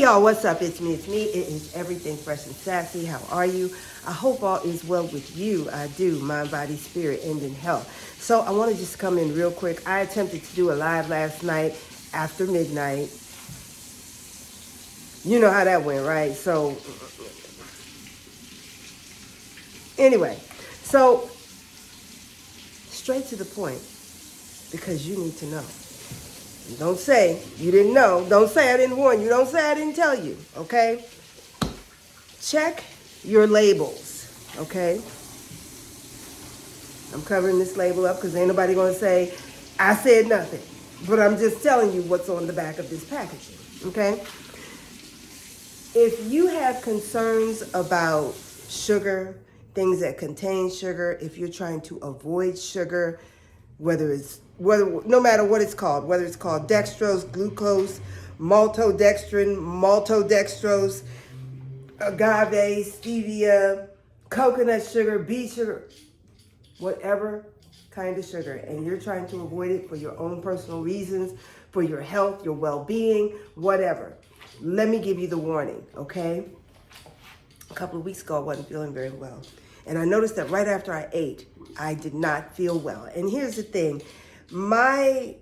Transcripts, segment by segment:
Hey y'all, what's up? It's me. It is Everything Fresh and Sassy. How are you? I hope all is well with you. I do. Mind, body, spirit, and in health. So I want to just come in real quick. I attempted to do a live last night after midnight. You know how that went, right? So anyway, so straight to the point because you need to know. Don't say you didn't know. Don't say I didn't warn you. Don't say I didn't tell you, okay? Check your labels, okay? I'm covering this label up because ain't nobody going to say I said nothing. But I'm just telling you what's on the back of this packaging, okay? If you have concerns about sugar, things that contain sugar, if you're trying to avoid sugar, no matter what it's called, whether it's called dextrose, glucose, maltodextrose, agave, stevia, coconut sugar, beet sugar, whatever kind of sugar, and you're trying to avoid it for your own personal reasons, for your health, your well-being, whatever. Let me give you the warning, okay? A couple of weeks ago, I wasn't feeling very well. And I noticed that right after I ate, I did not feel well. And here's the thing, my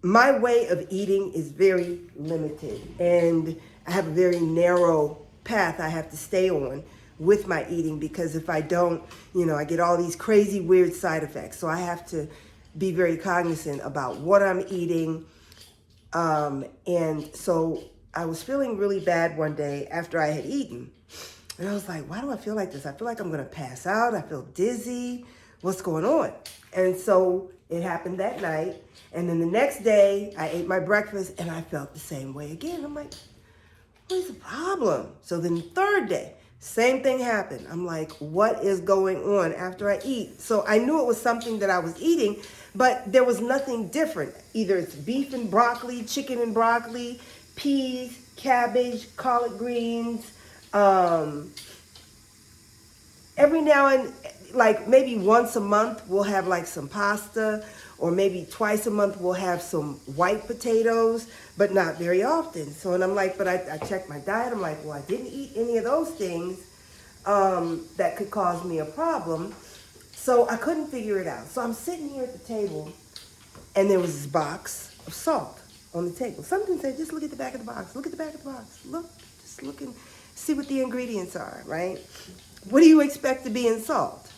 way of eating is very limited, and I have a very narrow path I have to stay on with my eating, because if I don't, I get all these crazy weird side effects. So I have to be very cognizant about what I'm eating. And so I was feeling really bad one day after I had eaten. And I was like, why do I feel like this? I feel like I'm going to pass out. I feel dizzy. What's going on? And so it happened that night. And then the next day I ate my breakfast and I felt the same way again. I'm like, what is the problem? So then the third day, same thing happened. I'm like, what is going on after I eat? So I knew it was something that I was eating, but there was nothing different. Either it's beef and broccoli, chicken and broccoli, peas, cabbage, collard greens. Every now and like maybe once a month we'll have like some pasta, or maybe twice a month we'll have some white potatoes, but not very often. So, and I'm like, but I checked my diet. I'm like, well, I didn't eat any of those things that could cause me a problem. So I couldn't figure it out. So I'm sitting here at the table and there was this box of salt on the table. Something said, just look at the back of the box. Look at the back of the box. Look, just look and see what the ingredients are, right? What do you expect to be in salt?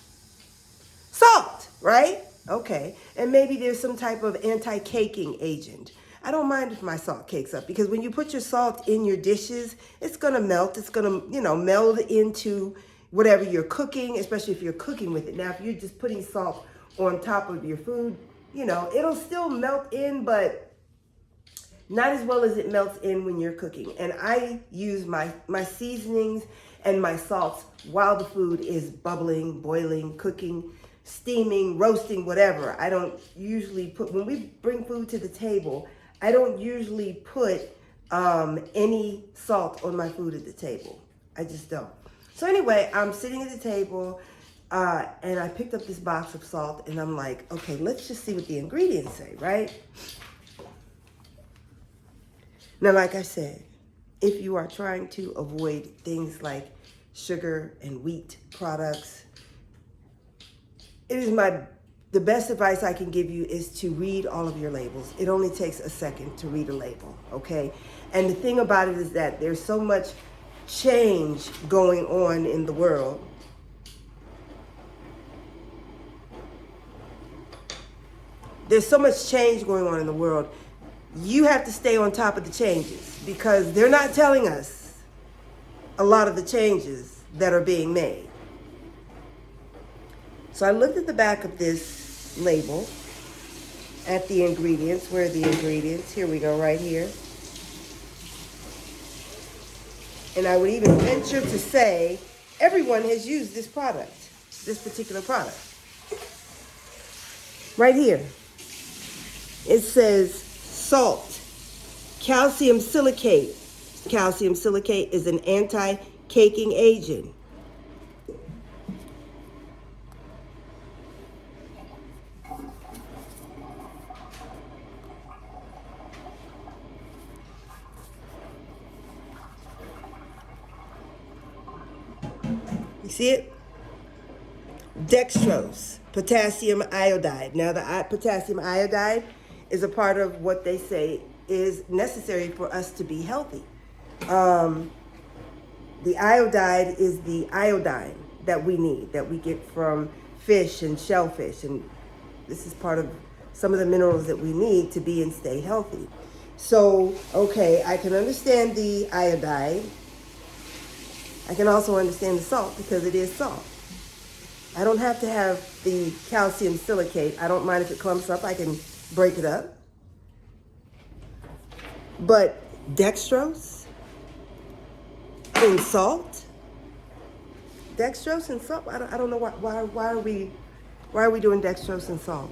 Salt, right? Okay. And maybe there's some type of anti-caking agent. I don't mind if my salt cakes up, because when you put your salt in your dishes, it's going to melt. It's going to, meld into whatever you're cooking, especially if you're cooking with it. Now, if you're just putting salt on top of your food, it'll still melt in, but not as well as it melts in when you're cooking. And I use my seasonings and my salts while the food is bubbling, boiling, cooking, steaming, roasting, whatever. I don't usually when we bring food to the table, I don't usually put any salt on my food at the table. I just don't. So anyway, I'm sitting at the table and I picked up this box of salt and I'm like, okay, let's just see what the ingredients say, right? Now, like I said, if you are trying to avoid things like sugar and wheat products, the best advice I can give you is to read all of your labels. It only takes a second to read a label, okay? And the thing about it is that there's so much change going on in the world. There's so much change going on in the world. You have to stay on top of the changes, because they're not telling us a lot of the changes that are being made. So I looked at the back of this label at the ingredients. Where are the ingredients? Here we go, right here. And I would even venture to say everyone has used this product, this particular product. Right here. It says salt, calcium silicate. Calcium silicate is an anti-caking agent. You see it? Dextrose, potassium iodide. Now, the potassium iodide is a part of what they say is necessary for us to be healthy. The iodide is the iodine that we need, that we get from fish and shellfish. And this is part of some of the minerals that we need to be and stay healthy. So, okay, I can understand the iodide. I can also understand the salt because it is salt. I don't have to have the calcium silicate. I don't mind if it clumps up. I can break it up. But dextrose in salt? Dextrose and salt? I don't know why are we doing dextrose and salt?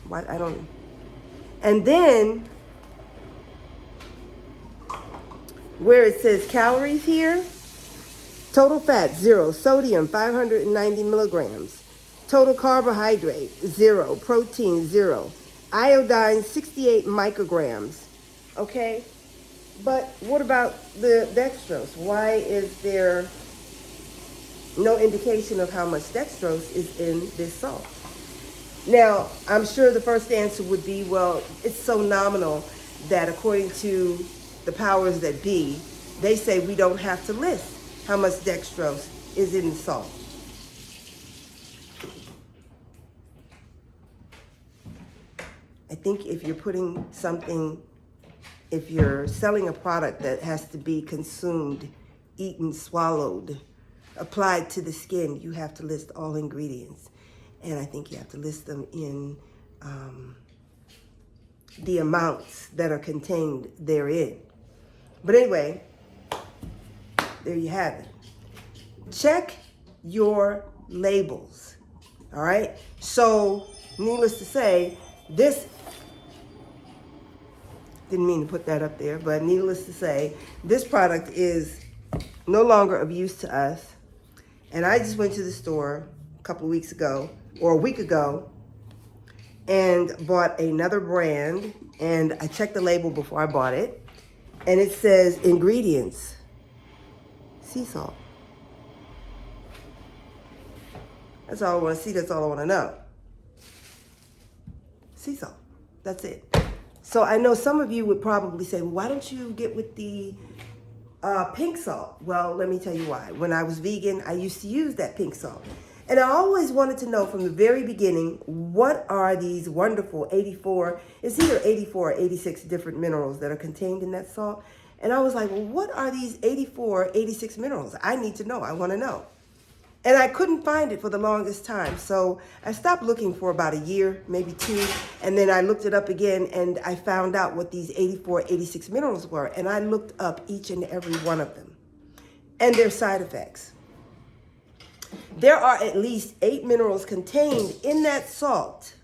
Why, I don't. And then where it says calories here, total fat 0, sodium 590 milligrams, total carbohydrate 0, protein 0, iodine 68 micrograms. Okay, but what about the dextrose? Why is there no indication of how much dextrose is in this salt? Now, I'm sure the first answer would be, well, it's so nominal that according to the powers that be, they say we don't have to list how much dextrose is in the salt. I think if you're putting something, if you're selling a product that has to be consumed, eaten, swallowed, applied to the skin, you have to list all ingredients. And I think you have to list them in the amounts that are contained therein. But anyway, there you have it. Check your labels, all right? So, needless to say, this, didn't mean to put that up there, but needless to say, this product is no longer of use to us. And I just went to the store a couple of weeks ago, or a week ago, and bought another brand, and I checked the label before I bought it, and it says ingredients, sea salt. That's all I want to see, that's all I want to know. Sea salt, that's it. So I know some of you would probably say, well, why don't you get with the pink salt? Well, let me tell you why. When I was vegan, I used to use that pink salt. And I always wanted to know from the very beginning, what are these wonderful 84, it's either 84 or 86 different minerals that are contained in that salt. And I was like, well, what are these 84, 86 minerals? I need to know, I want to know. And I couldn't find it for the longest time. So I stopped looking for about a year, maybe 2. And then I looked it up again and I found out what these 84, 86 minerals were. And I looked up each and every one of them and their side effects. There are at least 8 minerals contained in that salt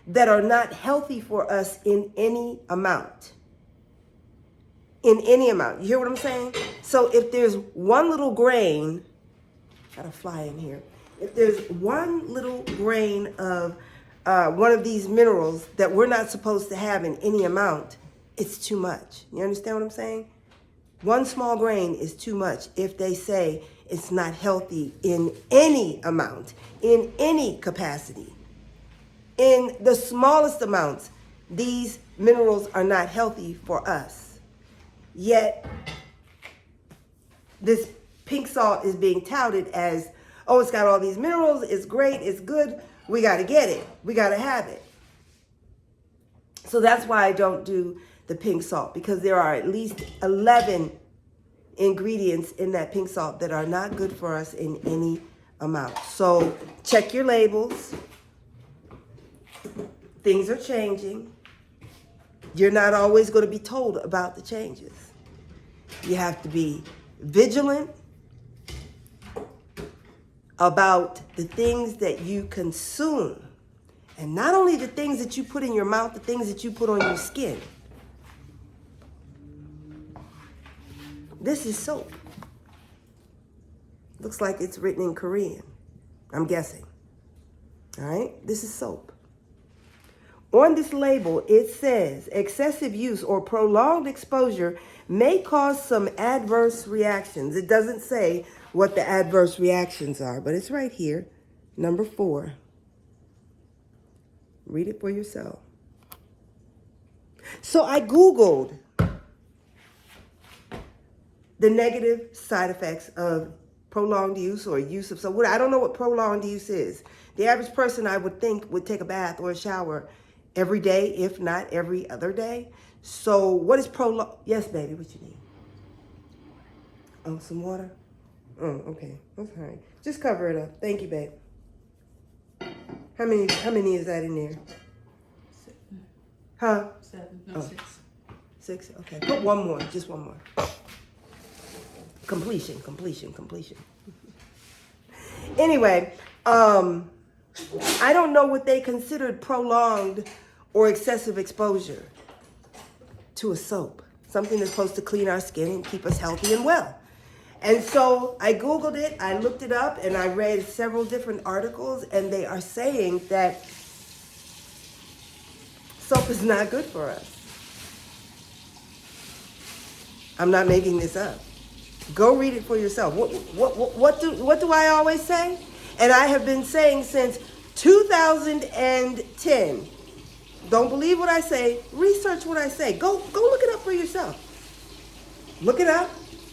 that are not healthy for us in any amount. In any amount. You hear what I'm saying? So if there's one little grain, got a fly in here. If there's one little grain of one of these minerals that we're not supposed to have in any amount, it's too much. You understand what I'm saying? One small grain is too much if they say it's not healthy in any amount, in any capacity. In the smallest amounts, these minerals are not healthy for us. Yet, this pink salt is being touted as, oh, it's got all these minerals, it's great, it's good, we got to get it, we got to have it. So that's why I don't do the pink salt, because there are at least 11 ingredients in that pink salt that are not good for us in any amount. So check your labels. Things are changing. You're not always going to be told about the changes. You have to be vigilant about the things that you consume. And not only the things that you put in your mouth, the things that you put on your skin. This is soap. Looks like it's written in Korean, I'm guessing. All right, this is soap. On this label, it says excessive use or prolonged exposure may cause some adverse reactions. It doesn't say what the adverse reactions are, but it's right here. Number 4. Read it for yourself. So I Googled the negative side effects of prolonged use or use of soap. I don't know what prolonged use is. The average person, I would think, would take a bath or a shower every day, if not every other day. So what is prolonged? Yes, baby, what you need? Oh, some water? Oh, okay. That's all right. Just cover it up. Thank you, babe. How many is that in there? 7. Huh? 7. No, Oh. 6. 6? Okay. Put one more. Just one more. Completion. Anyway, I don't know what they considered prolonged or excessive exposure to a soap. Something that's supposed to clean our skin and keep us healthy and well. And so I Googled it, I looked it up, and I read several different articles, and they are saying that soap is not good for us. I'm not making this up. Go read it for yourself. What do I always say? And I have been saying since 2010. Don't believe what I say. Research what I say. Go look it up for yourself. Look it up.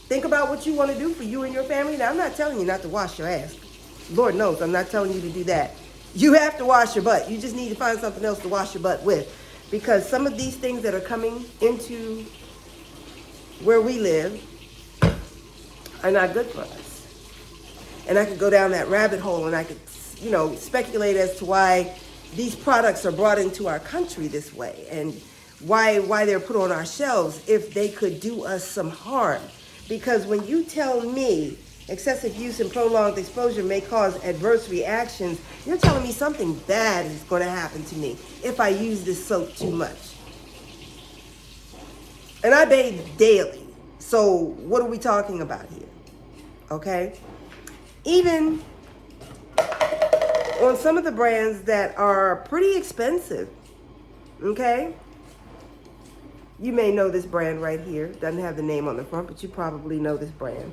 Think about what you want to do for you and your family. Now, I'm not telling you not to wash your ass. Lord knows I'm not telling you to do that. You have to wash your butt. You just need to find something else to wash your butt with. Because some of these things that are coming into where we live are not good for us. And I could go down that rabbit hole and I could, speculate as to why these products are brought into our country this way and why they're put on our shelves if they could do us some harm. Because when you tell me excessive use and prolonged exposure may cause adverse reactions, you're telling me something bad is going to happen to me if I use this soap too much. And I bathe daily. So what are we talking about here? Okay? Even on some of the brands that are pretty expensive, okay? You may know this brand right here. Doesn't have the name on the front, but you probably know this brand.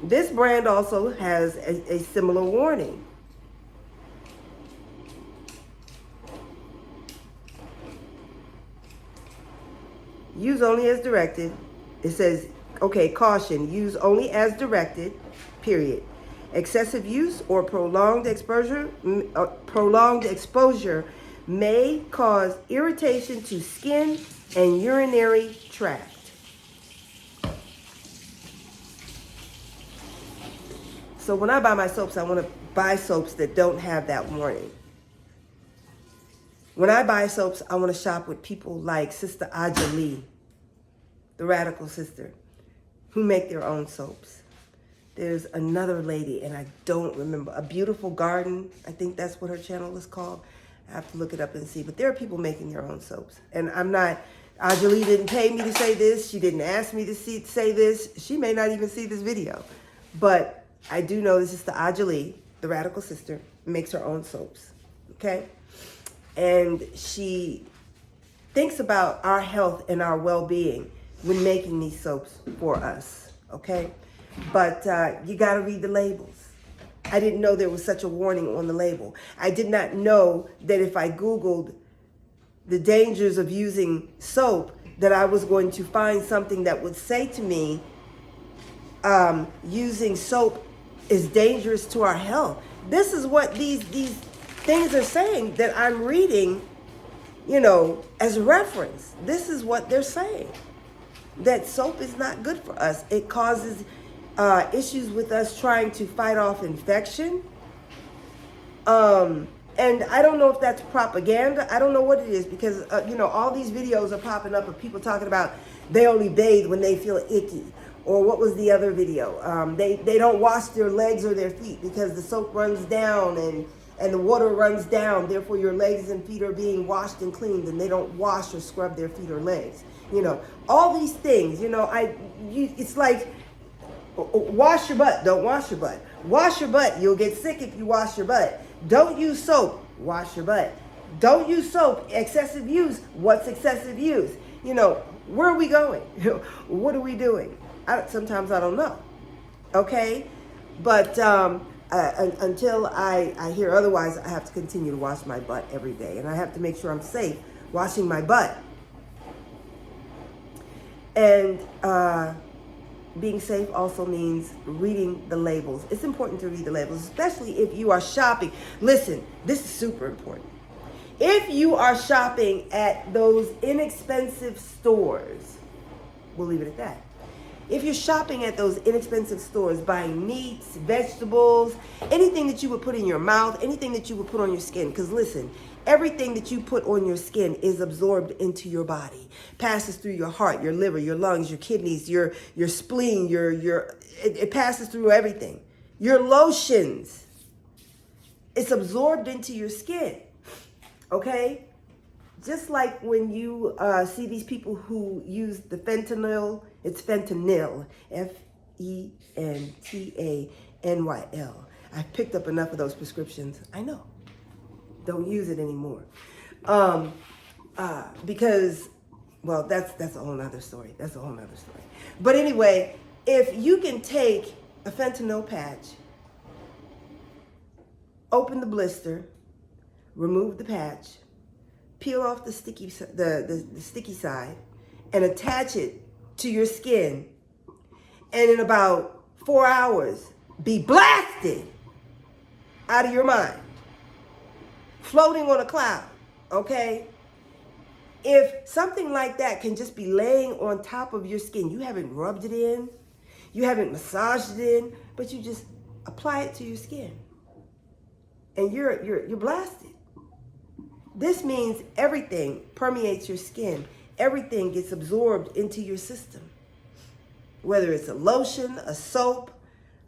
This brand also has a similar warning. Use only as directed. It says, okay, caution, use only as directed, period. Excessive use or prolonged exposure may cause irritation to skin and urinary tract. So when I buy my soaps, I want to buy soaps that don't have that warning. When I buy soaps, I want to shop with people like Sister Aja Lee, the Radical Sister, who make their own soaps. There's another lady, and I don't remember, A Beautiful Garden, I think that's what her channel is called. I have to look it up and see. But there are people making their own soaps. And I'm not, Aja Lee didn't pay me to say this. She didn't ask me to say this. She may not even see this video. But I do know this is the Aja Lee, the Radical Sister, makes her own soaps. Okay? And she thinks about our health and our well-being when making these soaps for us. Okay? But you got to read the labels. I didn't know there was such a warning on the label. I did not know that if I Googled the dangers of using soap, that I was going to find something that would say to me, using soap is dangerous to our health. This is what these things are saying that I'm reading, as a reference. This is what they're saying. That soap is not good for us. It causes issues with us trying to fight off infection. And I don't know if that's propaganda. I don't know what it is because, all these videos are popping up of people talking about they only bathe when they feel icky. Or what was the other video? They don't wash their legs or their feet because the soap runs down and the water runs down. Therefore, your legs and feet are being washed and cleaned and they don't wash or scrub their feet or legs. All these things, it's like, wash your butt, don't wash your butt. Wash your butt, you'll get sick if you wash your butt. Don't use soap, wash your butt. Don't use soap, excessive use, what's excessive use? Where are we going? What are we doing? Sometimes I don't know. Okay? But until I hear otherwise, I have to continue to wash my butt every day. And I have to make sure I'm safe washing my butt. And being safe also means reading the labels. It's important to read the labels, especially if you are shopping. Listen, this is super important. If you are shopping at those inexpensive stores, we'll leave it at that. If you're shopping at those inexpensive stores, buying meats, vegetables, anything that you would put in your mouth, anything that you would put on your skin, because listen, everything that you put on your skin is absorbed into your body, passes through your heart, your liver, your lungs, your kidneys, your spleen, it passes through everything. Your lotions, it's absorbed into your skin. Okay? Just like when you see these people who use the fentanyl, it's fentanyl, Fentanyl. I've picked up enough of those prescriptions. I know. Don't use it anymore. Because, well, that's a whole nother story. That's a whole nother story. But anyway, if you can take a fentanyl patch, open the blister, remove the patch, peel off the sticky side, and attach it to your skin, and in about 4 hours, be blasted out of your mind, floating on a cloud, okay? If something like that can just be laying on top of your skin, you haven't rubbed it in, you haven't massaged it in, but you just apply it to your skin, and you're blasted. This means everything permeates your skin. Everything gets absorbed into your system. Whether it's a lotion, a soap,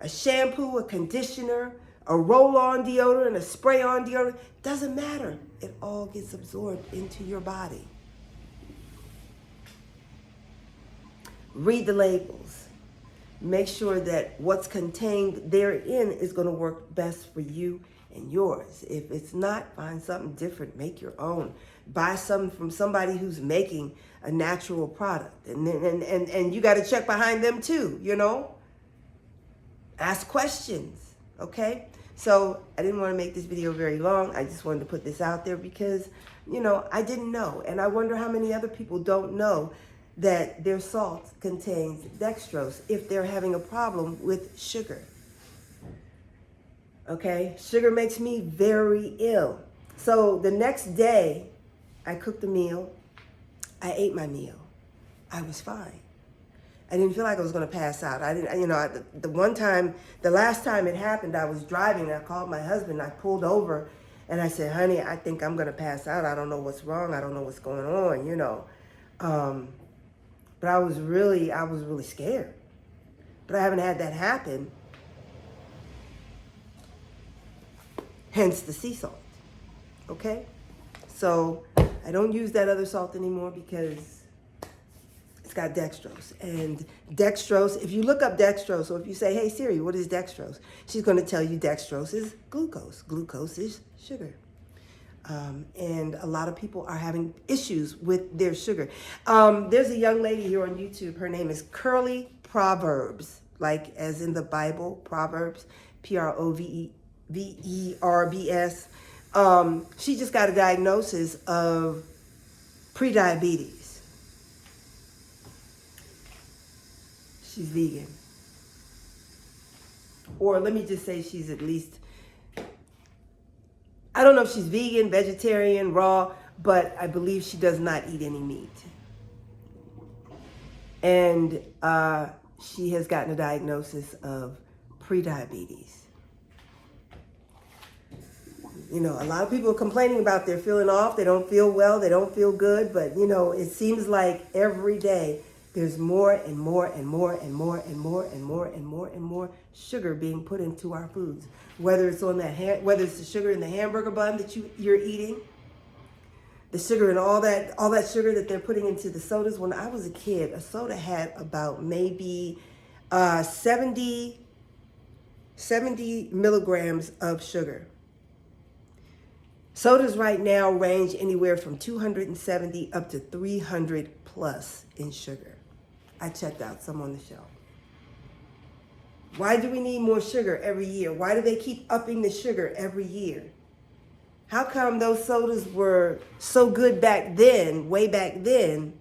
a shampoo, a conditioner, a roll-on deodorant, a spray-on deodorant, doesn't matter. It all gets absorbed into your body. Read the labels. Make sure that what's contained therein is going to work best for you and yours. If it's not, find something different. Make your own. Buy something from somebody who's making a natural product. And you got to check behind them too, you know? Ask questions, okay? So I didn't want to make this video very long. I just wanted to put this out there because, you know, I didn't know. And I wonder how many other people don't know that their salt contains dextrose if they're having a problem with sugar. Okay, sugar makes me very ill. So the next day, I cooked a meal. I ate my meal. I was fine. I didn't feel like I was going to pass out. I didn't, you know, the last time it happened, I was driving. And I called my husband. I pulled over, and I said, "Honey, I think I'm going to pass out. I don't know what's wrong. I don't know what's going on, you know." But I was really scared. But I haven't had that happen. Hence the sea salt, okay? So I don't use that other salt anymore because it's got dextrose. And dextrose, if you look up dextrose, or if you say, "Hey Siri, what is dextrose?" She's gonna tell you dextrose is glucose. Glucose is sugar. And a lot of people are having issues with their sugar. There's a young lady here on YouTube. Her name is Curly Proverbs, like as in the Bible, Proverbs, Proverbs. She just got a diagnosis of prediabetes. She's vegan. Or let me just say she's at least, I don't know if she's vegan, vegetarian, raw, but I believe she does not eat any meat. And she has gotten a diagnosis of prediabetes. You know, a lot of people are complaining about they're feeling off, they don't feel well, they don't feel good, but you know, it seems like every day there's more and more and more and more and more and more and more and more sugar being put into our foods. Whether it's whether it's the sugar in the hamburger bun that you're eating, the sugar and all that sugar that they're putting into the sodas. When I was a kid, a soda had about maybe 70 milligrams of sugar. Sodas right now range anywhere from 270 up to 300 plus in sugar. I checked out some on the shelf. Why do we need more sugar every year? Why do they keep upping the sugar every year? How come those sodas were so good back then, way back then,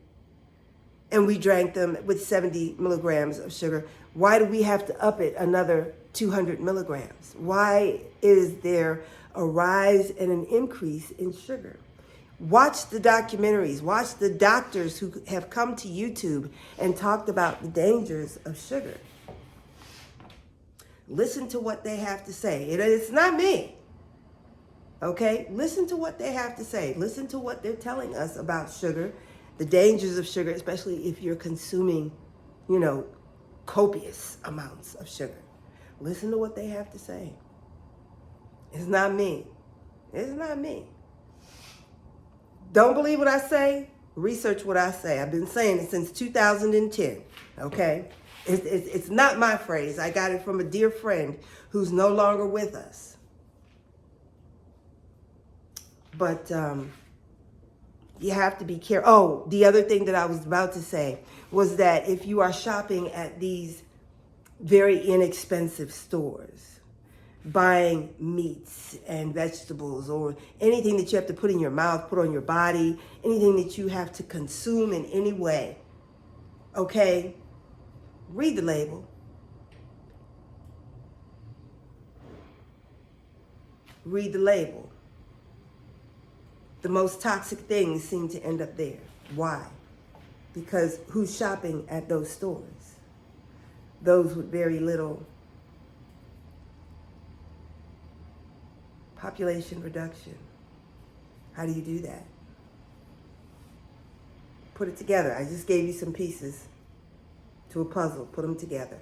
and we drank them with 70 milligrams of sugar? Why do we have to up it another 200 milligrams? Why is there a rise and an increase in sugar? Watch the documentaries. Watch the doctors who have come to YouTube and talked about the dangers of sugar. Listen to what they have to say. It's not me. Okay? Listen to what they have to say. Listen to what they're telling us about sugar, the dangers of sugar, especially if you're consuming, copious amounts of sugar. Listen to what they have to say. It's not me. It's not me. Don't believe what I say? Research what I say. I've been saying it since 2010, okay? It's not my phrase. I got it from a dear friend who's no longer with us. But you have to be careful. Oh, the other thing that I was about to say was that if you are shopping at these very inexpensive stores, buying meats and vegetables or anything that you have to put in your mouth, put on your body, anything that you have to consume in any way, okay? Read the label. Read the label. The most toxic things seem to end up there. Why? Because who's shopping at those stores? Those with very little population reduction. How do you do that? Put it together. I just gave you some pieces to a puzzle. Put them together.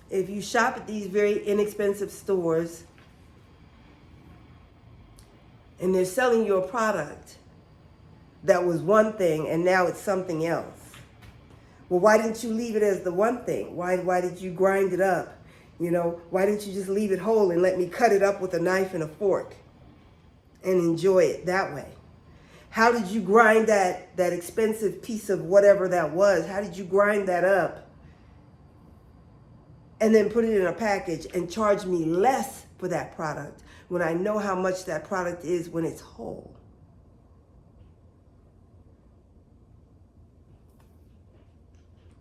If you shop at these very inexpensive stores and they're selling you a product that was one thing and now it's something else, well, why didn't you leave it as the one thing? Why did you grind it up? Why didn't you just leave it whole and let me cut it up with a knife and a fork and enjoy it that way? How did you grind that expensive piece of whatever that was? How did you grind that up and then put it in a package and charge me less for that product when I know how much that product is when it's whole?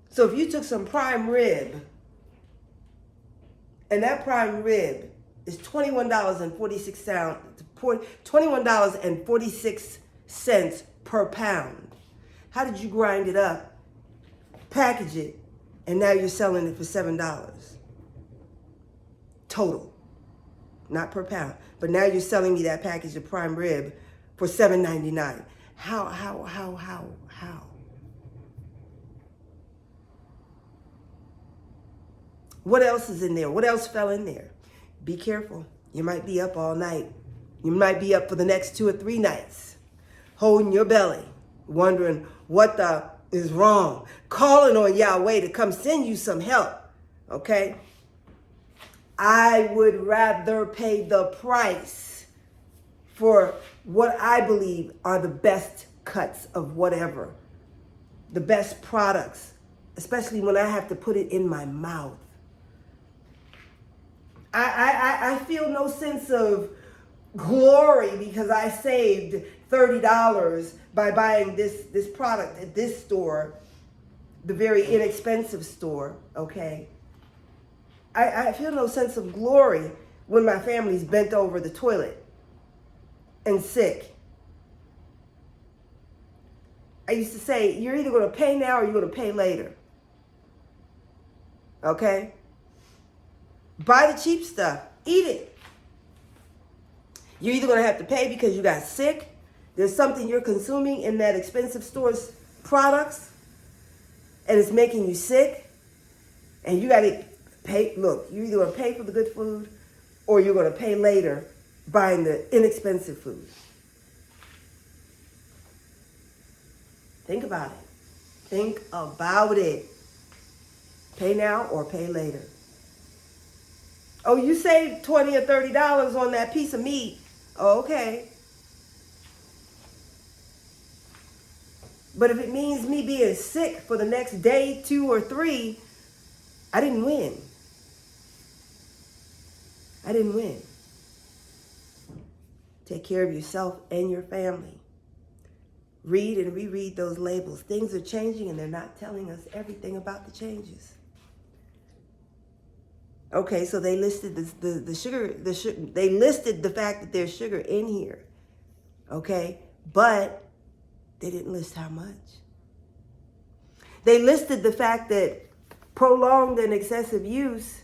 So if you took some prime rib, and that prime rib is $21.46 per pound, how did you grind it up, package it, and now you're selling it for $7 total, not per pound, but now you're selling me that package of prime rib for $7.99? How? What else is in there? What else fell in there? Be careful. You might be up all night. You might be up for the next 2 or 3 nights, holding your belly, wondering what the is wrong, calling on Yahweh to come send you some help, okay? I would rather pay the price for what I believe are the best cuts of whatever, the best products, especially when I have to put it in my mouth. I feel no sense of glory because I saved $30 by buying this product at this store, the very inexpensive store, okay? I feel no sense of glory when my family's bent over the toilet and sick. I used to say, you're either going to pay now or you're going to pay later, okay? Buy the cheap stuff. Eat it. You're either going to have to pay because you got sick. There's something you're consuming in that expensive store's products, and it's making you sick. And you got to pay. Look, you're either going to pay for the good food or you're going to pay later buying the inexpensive food. Think about it. Think about it. Pay now or pay later. Oh, you saved $20 or $30 on that piece of meat. Oh, okay. But if it means me being sick for the next day, 2 or 3, I didn't win. I didn't win. Take care of yourself and your family. Read and reread those labels. Things are changing and they're not telling us everything about the changes. Okay, so they listed the sugar, they listed the fact that there's sugar in here. Okay, but they didn't list how much. They listed the fact that prolonged and excessive use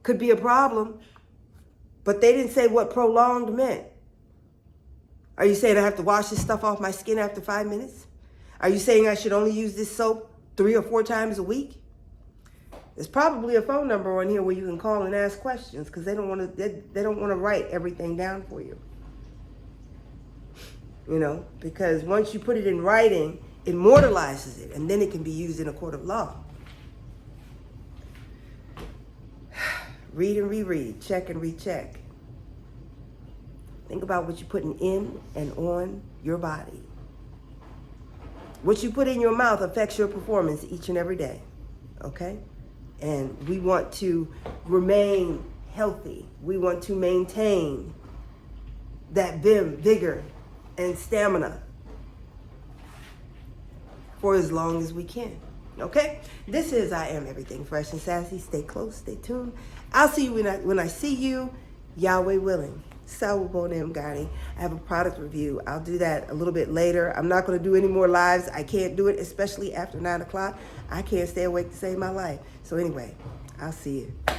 could be a problem, but they didn't say what prolonged meant. Are you saying I have to wash this stuff off my skin after 5 minutes? Are you saying I should only use this soap 3 or 4 times a week? There's probably a phone number on here where you can call and ask questions, because they don't want to write everything down for you. You know, because once you put it in writing, it immortalizes it, and then it can be used in a court of law. Read and reread, check and recheck. Think about what you're putting in and on your body. What you put in your mouth affects your performance each and every day, okay? And we want to remain healthy. We want to maintain that vim, vigor, and stamina for as long as we can, okay? This is I Am Everything Fresh and Sassy. Stay close, stay tuned. I'll see you when I see you, Yahweh willing. Sawubona Mgani. I have a product review. I'll do that a little bit later. I'm not going to do any more lives. I can't do it, especially after 9 o'clock. I can't stay awake to save my life. So anyway, I'll see you.